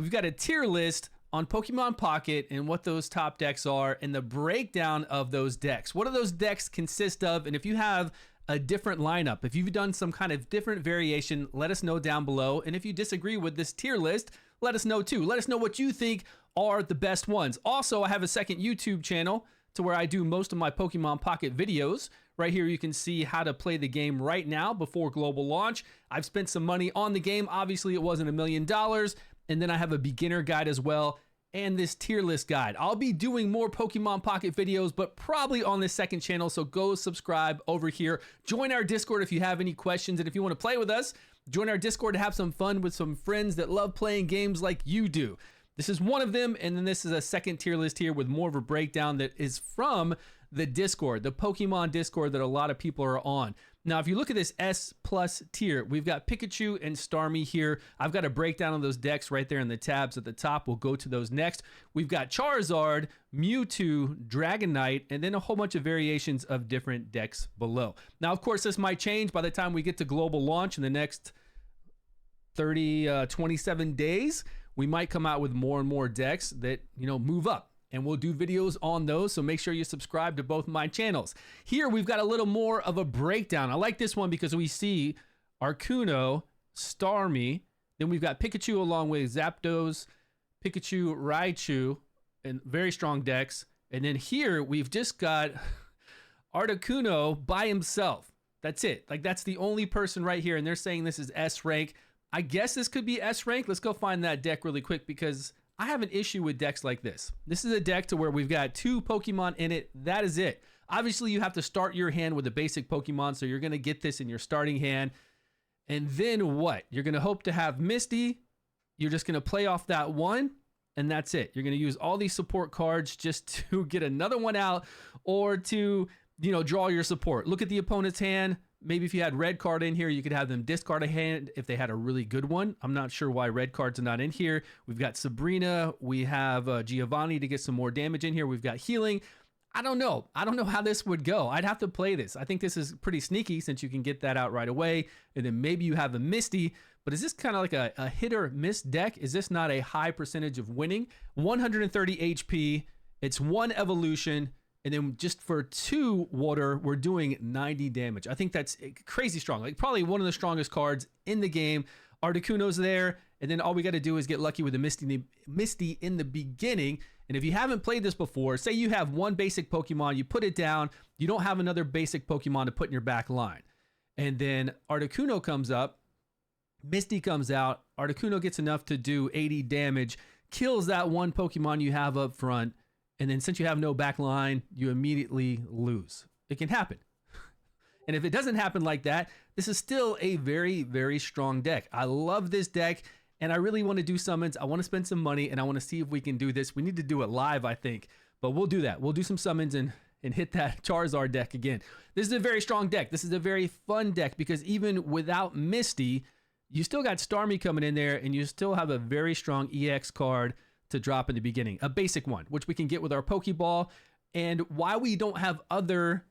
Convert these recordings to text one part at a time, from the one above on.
We've got a tier list on Pokemon Pocket and what those top decks are and the breakdown of those decks. What do those decks consist of? And if you have a different lineup, if you've done some kind of different variation, let us know down below. And if you disagree with this tier list, let us know too. Let us know what you think are the best ones. Also, I have a second YouTube channel to where I do most of my Pokemon Pocket videos. Right here, you can see how to play the game right now before global launch. I've spent some money on the game. Obviously, it wasn't $1 million. And then I have a beginner guide as well, and this tier list guide. I'll be doing more Pokemon Pocket videos, but probably on this second channel, so go subscribe over here. Join our Discord if you have any questions, and if you want to play with us, join our Discord to have some fun with some friends that love playing games like you do. This is one of them, and then this is a second tier list here with more of a breakdown that is from the Discord, the Pokemon Discord that a lot of people are on. Now, if you look at this S+ tier, we've got Pikachu and Starmie here. I've got a breakdown of those decks right there in the tabs at the top. We'll go to those next. We've got Charizard, Mewtwo, Dragonite, and then a whole bunch of variations of different decks below. Now, of course, this might change by the time we get to global launch in the next 27 days. We might come out with more and more decks that, move up. And we'll do videos on those, so make sure you subscribe to both my channels. Here, we've got a little more of a breakdown. I like this one because we see Articuno, Starmie, then we've got Pikachu along with Zapdos, Pikachu, Raichu, and very strong decks. And then here, we've just got Articuno by himself. That's it. Like, that's the only person right here, and they're saying this is S rank. I guess this could be S rank. Let's go find that deck really quick because I have an issue with decks like this. This is a deck to where we've got 2 Pokemon in it. That is it. Obviously, you have to start your hand with a basic Pokemon, so you're going to get this in your starting hand. And then what? You're going to hope to have Misty. You're just going to play off that one, and that's it. You're going to use all these support cards just to get another one out or to, draw your support. Look at the opponent's hand. Maybe if you had red card in here, you could have them discard a hand if they had a really good one. I'm not sure why red cards are not in here. We've got Sabrina. We have Giovanni to get some more damage in here. We've got healing. I don't know. I don't know how this would go. I'd have to play this. I think this is pretty sneaky since you can get that out right away. And then maybe you have a Misty. But is this kind of like a hit or miss deck? Is this not a high percentage of winning? 130 HP. It's 1 evolution. And then just for 2 water, we're doing 90 damage. I think that's crazy strong. Like probably one of the strongest cards in the game. Articuno's there. And then all we got to do is get lucky with the Misty in the beginning. And if you haven't played this before, say you have one basic Pokemon, you put it down, you don't have another basic Pokemon to put in your back line. And then Articuno comes up, Misty comes out, Articuno gets enough to do 80 damage, kills that one Pokemon you have up front. And then since you have no back line, you immediately lose. It can happen. And if it doesn't happen like that, this is still a very, very strong deck. I love this deck, and I really want to do summons. I want to spend some money, and I want to see if we can do this. We need to do it live, I think. But we'll do that. We'll do some summons and hit that Charizard deck again. This is a very strong deck. This is a very fun deck because even without Misty, you still got Starmie coming in there, and you still have a very strong EX card to drop in the beginning, a basic one, which we can get with our Pokeball. And why we don't have other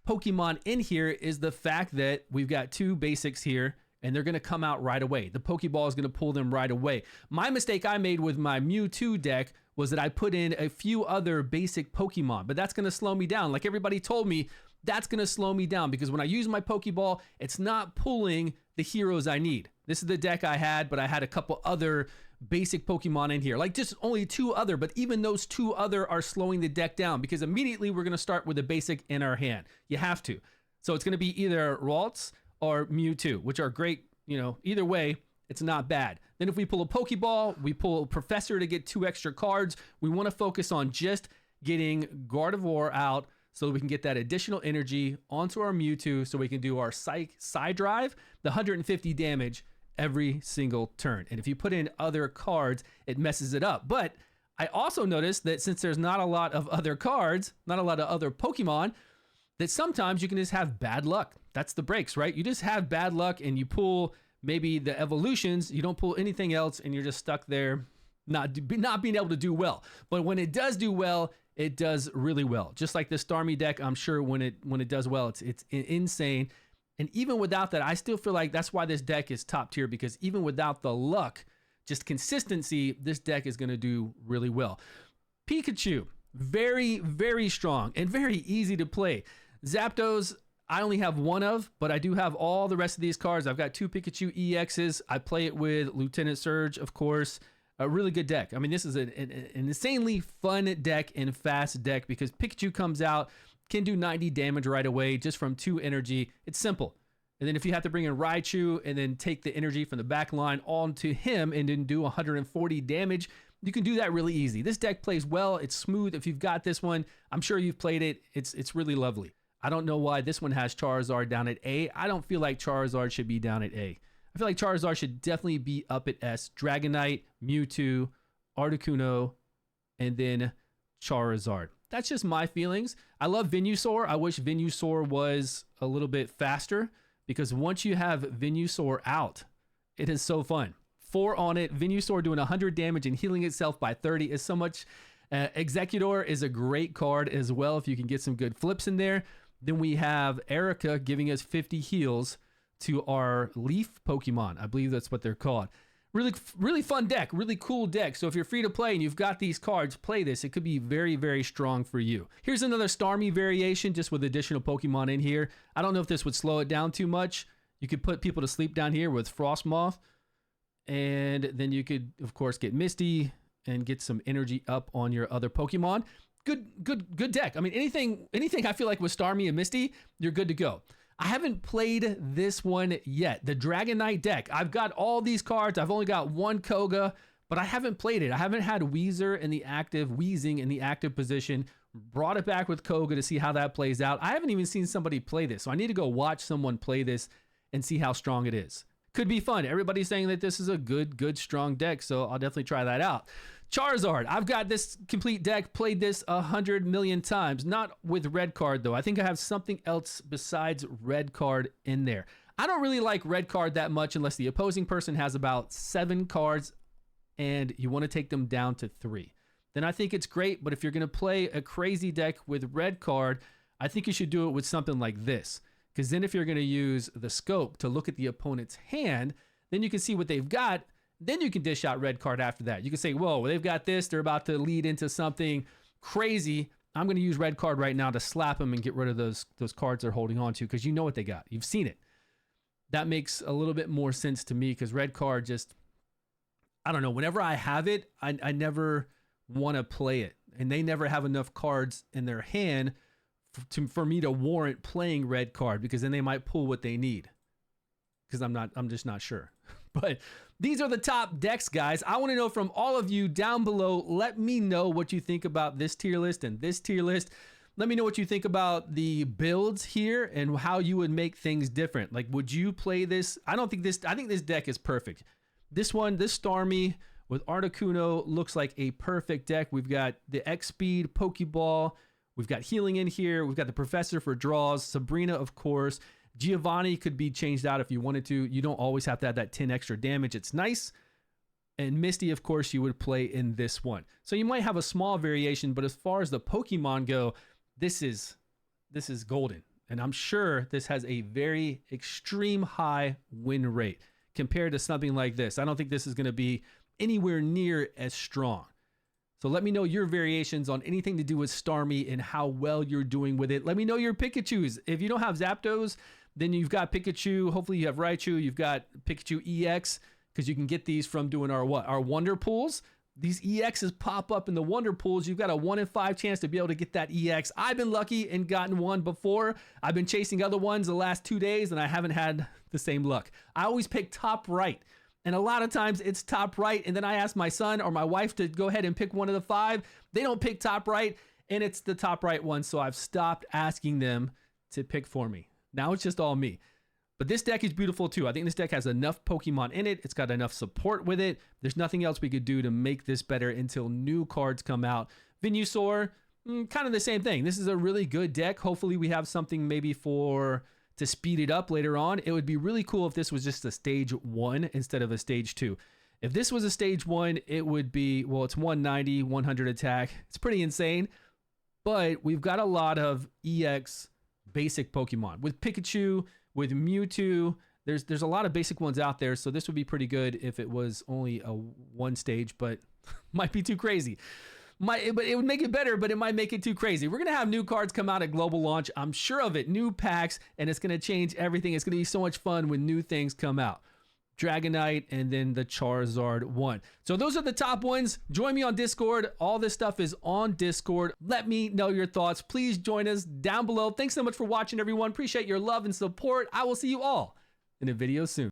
Pokemon in here is the fact that we've got 2 basics here, and they're going to come out right away. The Pokeball is going to pull them right away. My mistake I made with my Mewtwo deck was that I put in a few other basic Pokemon, but that's going to slow me down. Like everybody told me, that's going to slow me down because when I use my Pokeball, it's not pulling the heroes I need. This is the deck I had, but I had a couple other basic Pokemon in here. Like just only 2 other, but even those 2 other are slowing the deck down because immediately we're going to start with a basic in our hand. You have to. So it's going to be either Ralts or Mewtwo, which are great. Either way, it's not bad. Then if we pull a Pokeball, we pull a Professor to get 2 extra cards. We want to focus on just getting Gardevoir out so we can get that additional energy onto our Mewtwo so we can do our Side Drive, the 150 damage every single turn. And if you put in other cards, it messes it up. But I also noticed that since there's not a lot of other cards, not a lot of other Pokemon, that sometimes you can just have bad luck. That's the breaks, right? You just have bad luck and you pull maybe the evolutions, you don't pull anything else, and you're just stuck there not being able to do well. But when it does do well, it does really well. Just like the Starmie deck, I'm sure when it does well, it's insane. And even without that, I still feel like that's why this deck is top tier, because even without the luck just consistency, this deck is going to do really well. Pikachu, very, very strong and very easy to play. Zapdos, I only have one of, but I do have all the rest of these cards. I've got 2 Pikachu EXs. I play it with Lieutenant Surge, of course. A really good deck. I mean, this is an insanely fun deck and fast deck because Pikachu comes out, can do 90 damage right away just from 2 energy. It's simple. And then if you have to bring in Raichu and then take the energy from the back line onto him and then do 140 damage, you can do that really easy. This deck plays well. It's smooth. If you've got this one, I'm sure you've played it. It's really lovely. I don't know why this one has Charizard down at A. I don't feel like Charizard should be down at A. I feel like Charizard should definitely be up at S. Dragonite, Mewtwo, Articuno, and then Charizard. That's just my feelings. I love Venusaur. I wish Venusaur was a little bit faster because once you have Venusaur out, it is so fun. 4 on it. Venusaur doing 100 damage and healing itself by 30 is so much. Executor is a great card as well if you can get some good flips in there. Then we have Erica giving us 50 heals to our Leaf Pokemon. I believe that's what they're called. Really, really fun deck, really cool deck. So if you're free to play and you've got these cards, play this. It could be very, very strong for you. Here's another Starmie variation just with additional Pokemon in here. I don't know if this would slow it down too much. You could put people to sleep down here with Frostmoth. And then you could, of course, get Misty and get some energy up on your other Pokemon. Good deck. I mean, anything I feel like with Starmie and Misty, you're good to go. I haven't played this one yet. The Dragonite deck. I've got all these cards. I've only got 1 Koga, but I haven't played it. I haven't had Weezing in the active position. Brought it back with Koga to see how that plays out. I haven't even seen somebody play this, so I need to go watch someone play this and see how strong it is. Could be fun. Everybody's saying that this is a good, strong deck, so I'll definitely try that out. Charizard. I've got this complete deck, played this 100 million times. Not with red card, though. I think I have something else besides red card in there. I don't really like red card that much unless the opposing person has about 7 cards and you want to take them down to 3. Then I think it's great, but if you're going to play a crazy deck with red card, I think you should do it with something like this. Because then if you're going to use the scope to look at the opponent's hand, then you can see what they've got. Then you can dish out red card after that. You can say, whoa, they've got this. They're about to lead into something crazy. I'm going to use red card right now to slap them and get rid of those cards they're holding on to because you know what they got. You've seen it. That makes a little bit more sense to me because red card just, I don't know. Whenever I have it, I never want to play it. And they never have enough cards in their hand for me to warrant playing red card because then they might pull what they need because I'm just not sure. But these are the top decks, guys. I want to know from all of you down below. Let me know what you think about this tier list and this tier list. Let me know what you think about the builds here and how you would make things different. Like, would you play this? I think this deck is perfect. This Starmie with Articuno looks like a perfect deck. We've got the X-Speed, Pokeball. We've got healing in here. We've got the Professor for draws. Sabrina, of course. Giovanni could be changed out if you wanted to. You don't always have to have that 10 extra damage. It's nice. And Misty, of course, you would play in this one. So you might have a small variation, but as far as the Pokemon go, this is golden. And I'm sure this has a very extreme high win rate compared to something like this. I don't think this is going to be anywhere near as strong. So let me know your variations on anything to do with Starmie and how well you're doing with it. Let me know your Pikachus. If you don't have Zapdos, then you've got Pikachu. Hopefully you have Raichu. You've got Pikachu EX because you can get these from doing our Wonder Pools. These EXs pop up in the Wonder Pools. You've got a 1 in 5 chance to be able to get that EX. I've been lucky and gotten one before. I've been chasing other ones the last 2 days and I haven't had the same luck. I always pick top right. And a lot of times it's top right. And then I ask my son or my wife to go ahead and pick one of the 5. They don't pick top right. And it's the top right one. So I've stopped asking them to pick for me. Now it's just all me. But this deck is beautiful too. I think this deck has enough Pokemon in it. It's got enough support with it. There's nothing else we could do to make this better until new cards come out. Venusaur, kind of the same thing. This is a really good deck. Hopefully we have something maybe to speed it up later on. It would be really cool if this was just a stage 1 instead of a stage 2. If this was a stage 1, it would be, well, it's 190, 100 attack. It's pretty insane, but we've got a lot of EX basic Pokemon with Pikachu, with Mewtwo, There's a lot of basic ones out there, so this would be pretty good if it was only a one stage, but might be too crazy. But it would make it better, but it might make it too crazy. We're going to have new cards come out at global launch. I'm sure of it. New packs, and it's going to change everything. It's going to be so much fun when new things come out. Dragonite, and then the Charizard one. So those are the top ones. Join me on Discord. All this stuff is on Discord. Let me know your thoughts. Please join us down below. Thanks so much for watching, everyone. Appreciate your love and support. I will see you all in a video soon.